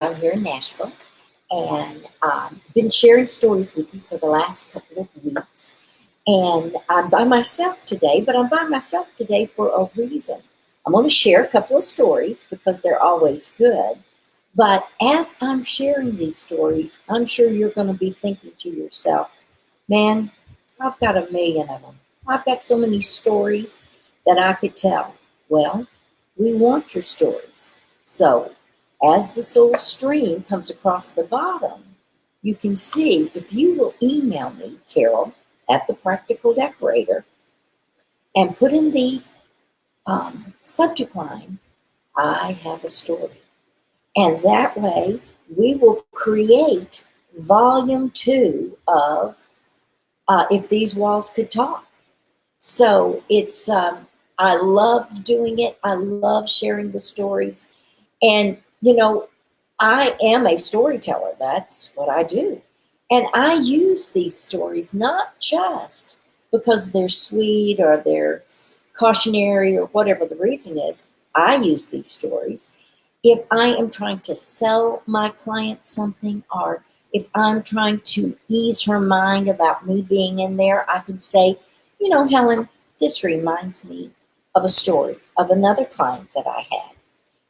down here in Nashville, and been sharing stories with you for the last couple of weeks. And I'm by myself today, but I'm by myself today for a reason. I'm going to share a couple of stories because they're always good. But as I'm sharing these stories, I'm sure you're going to be thinking to yourself, man, I've got a million of them. I've got so many stories that I could tell. Well, we want your stories. So, as this little stream comes across the bottom, you can see if you will email me, Carol, at the Practical Decorator, and put in the subject line, I have a story. And that way, we will create volume two of If These Walls Could Talk. So I love doing it. I love sharing the stories. And, I am a storyteller. That's what I do. And I use these stories not just because they're sweet or they're cautionary or whatever the reason is. I use these stories if I am trying to sell my client something, or if I'm trying to ease her mind about me being in there. I can say, Helen, this reminds me of a story of another client that I had.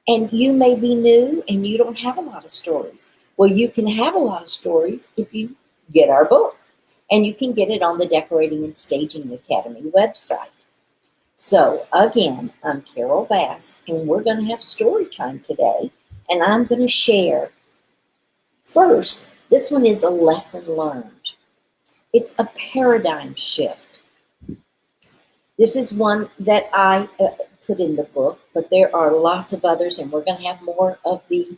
And you may be new and you don't have a lot of stories. Well, you can have a lot of stories if you get our book. And you can get it on the Decorating and Staging Academy website. So again, I'm Carol Bass, and we're going to have story time today. And I'm going to share first, this one is a lesson learned. It's a paradigm shift. This is one that I put in the book, but there are lots of others, and we're going to have more of the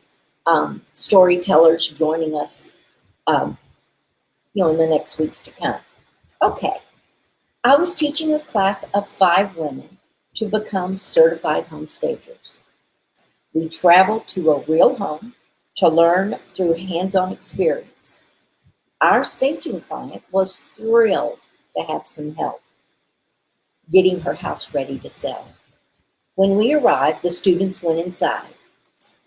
storytellers joining us, in the next weeks to come. Okay, I was teaching a class of 5 women to become certified home stagers. We traveled to a real home to learn through hands-on experience. Our staging client was thrilled to have some help getting her house ready to sell. When we arrived, the students went inside.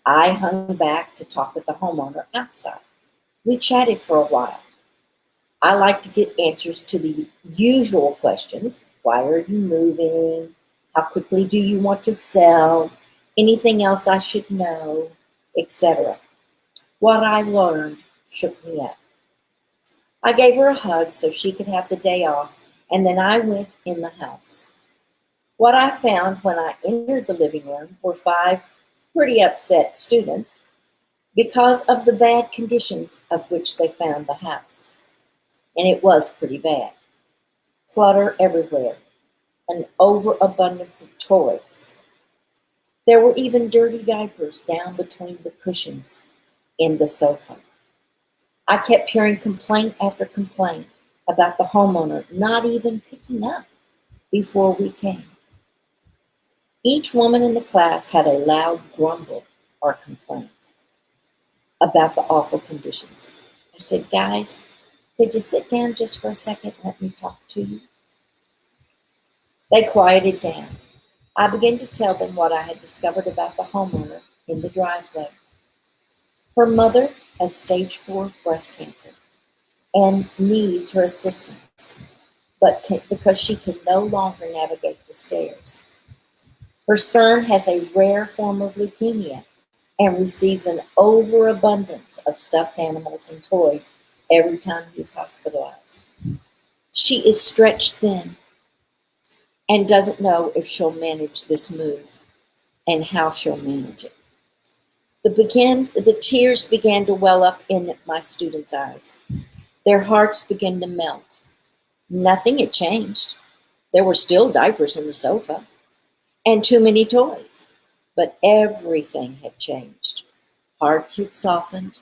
I hung back to talk with the homeowner outside. We chatted for a while. I like to get answers to the usual questions. Why are you moving? How quickly do you want to sell? Anything else I should know? Etc. What I learned shook me up. I gave her a hug so she could have the day off, and then I went in the house. What I found when I entered the living room were 5 pretty upset students because of the bad conditions of which they found the house. And it was pretty bad. Clutter everywhere, an overabundance of toys. There were even dirty diapers down between the cushions in the sofa. I kept hearing complaint after complaint about the homeowner not even picking up before we came. Each woman in the class had a loud grumble or complaint about the awful conditions. I said, guys, could you sit down just for a second and let me talk to you? They quieted down. I began to tell them what I had discovered about the homeowner in the driveway. Her mother has stage 4 breast cancer and needs her assistance, because she can no longer navigate the stairs. Her son has a rare form of leukemia and receives an overabundance of stuffed animals and toys every time he's hospitalized. She is stretched thin and doesn't know if she'll manage this move and how she'll manage it. The tears began to well up in my students' eyes. Their hearts began to melt. Nothing had changed. There were still diapers in the sofa and too many toys, but everything had changed. Hearts had softened.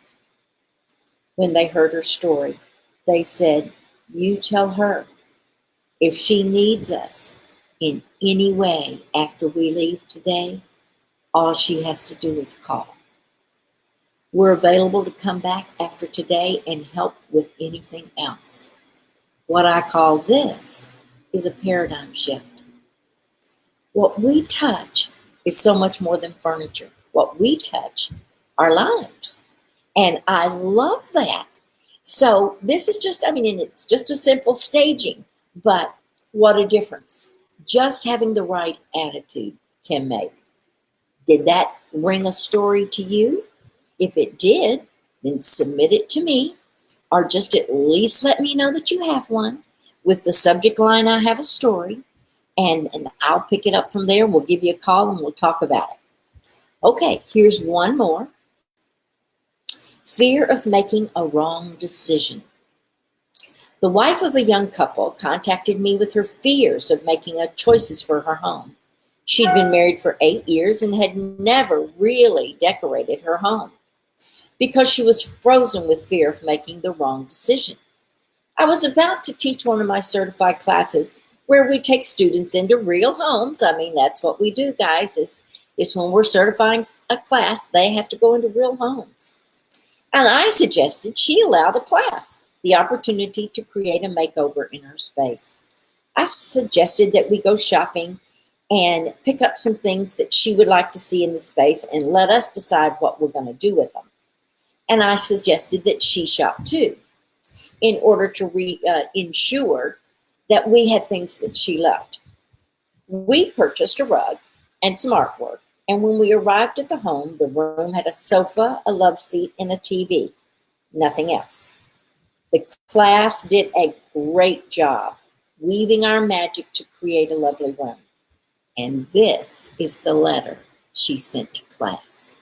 When they heard her story, they said, you tell her if she needs us in any way after we leave today, all she has to do is call. We're available to come back after today and help with anything else. What I call this is a paradigm shift. What we touch is so much more than furniture. What we touch are lives. And I love that. So this is just, I mean, and it's just a simple staging, but what a difference just having the right attitude can make. Did that ring a story to you? If it did, then submit it to me, or just at least let me know that you have one with the subject line, I have a story, and I'll pick it up from there. We'll give you a call and we'll talk about it. Okay, here's one more. Fear of making a wrong decision. The wife of a young couple contacted me with her fears of making choices for her home. She'd been married for 8 years and had never really decorated her home because she was frozen with fear of making the wrong decision. I was about to teach one of my certified classes where we take students into real homes. I mean, that's what we do, guys, is when we're certifying a class, they have to go into real homes. And I suggested she allow the class the opportunity to create a makeover in her space. I suggested that we go shopping and pick up some things that she would like to see in the space and let us decide what we're going to do with them. And I suggested that she shop too, in order to ensure that we had things that she loved. We purchased a rug and some artwork, and when we arrived at the home, the room had a sofa, a love seat, and a TV. Nothing else. The class did a great job weaving our magic to create a lovely room. And this is the letter she sent to class.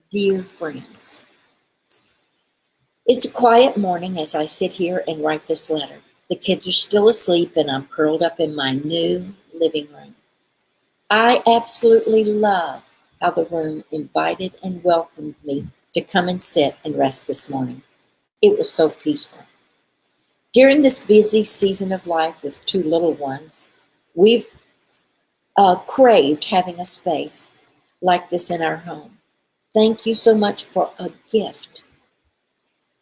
Dear friends, it's a quiet morning as I sit here and write this letter. The kids are still asleep and I'm curled up in my new living room. I absolutely love how the room invited and welcomed me to come and sit and rest this morning. It was so peaceful. During this busy season of life with 2 little ones, we've craved having a space like this in our home. Thank you so much for a gift.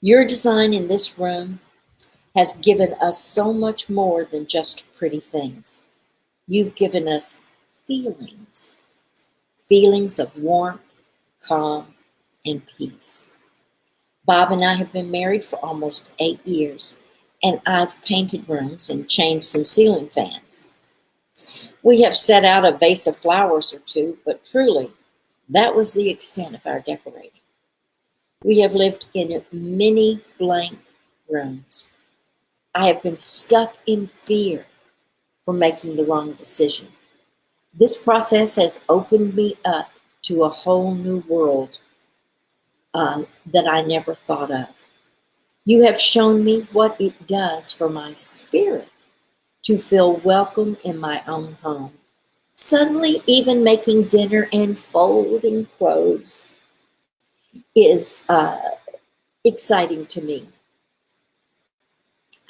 Your design in this room has given us so much more than just pretty things. You've given us feelings, feelings of warmth, calm, and peace. Bob and I have been married for almost 8 years, and I've painted rooms and changed some ceiling fans. We have set out a vase of flowers or 2, but truly, that was the extent of our decorating. We have lived in many blank rooms. I have been stuck in fear for making the wrong decision. This process has opened me up to a whole new world that I never thought of. You have shown me what it does for my spirit to feel welcome in my own home. Suddenly, even making dinner and folding clothes is exciting to me.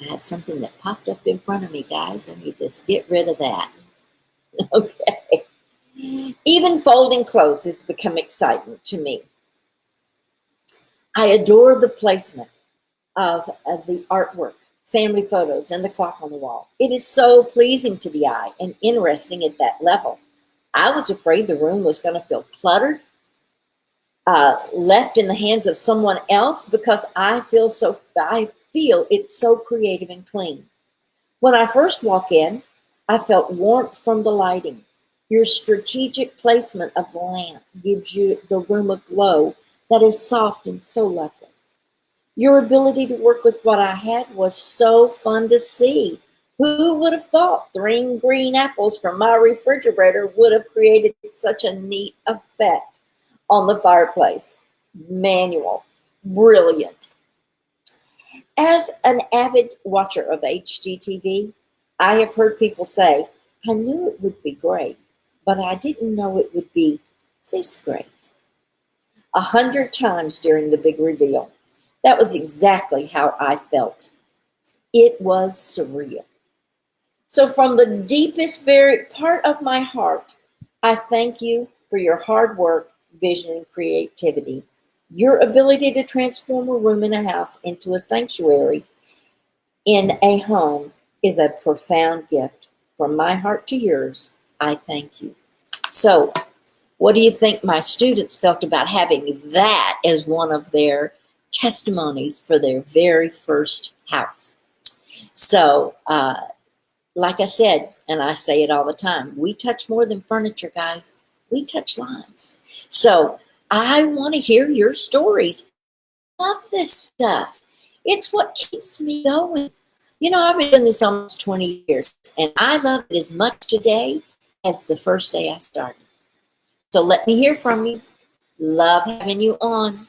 I have something that popped up in front of me, guys. Let me just get rid of that. Okay. Even folding clothes has become exciting to me. I adore the placement of the artwork, family photos, and the clock on the wall. It is so pleasing to the eye and interesting at that level. I was afraid the room was going to feel cluttered, left in the hands of someone else, because I feel it's so creative and clean. When I first walk in, I felt warmth from the lighting. Your strategic placement of the lamp gives you the room a glow that is soft and so lovely. Your ability to work with what I had was so fun to see. Who would have thought 3 green apples from my refrigerator would have created such a neat effect on the fireplace? Manual. Brilliant. As an avid watcher of HGTV, I have heard people say, I knew it would be great, but I didn't know it would be this great. 100 times during the big reveal. That was exactly how I felt. It was surreal. So from the deepest very part of my heart, I thank you for your hard work, vision, and creativity. Your ability to transform a room in a house into a sanctuary in a home is a profound gift. From my heart to yours, I thank you. So What do you think my students felt about having that as one of their testimonies for their very first house? So, like I said, and I say it all the time, we touch more than furniture, guys. We touch lives. So I want to hear your stories. I love this stuff. It's what keeps me going. You know, I've been doing this almost 20 years, and I love it as much today as the first day I started. So let me hear from you. Love having you on.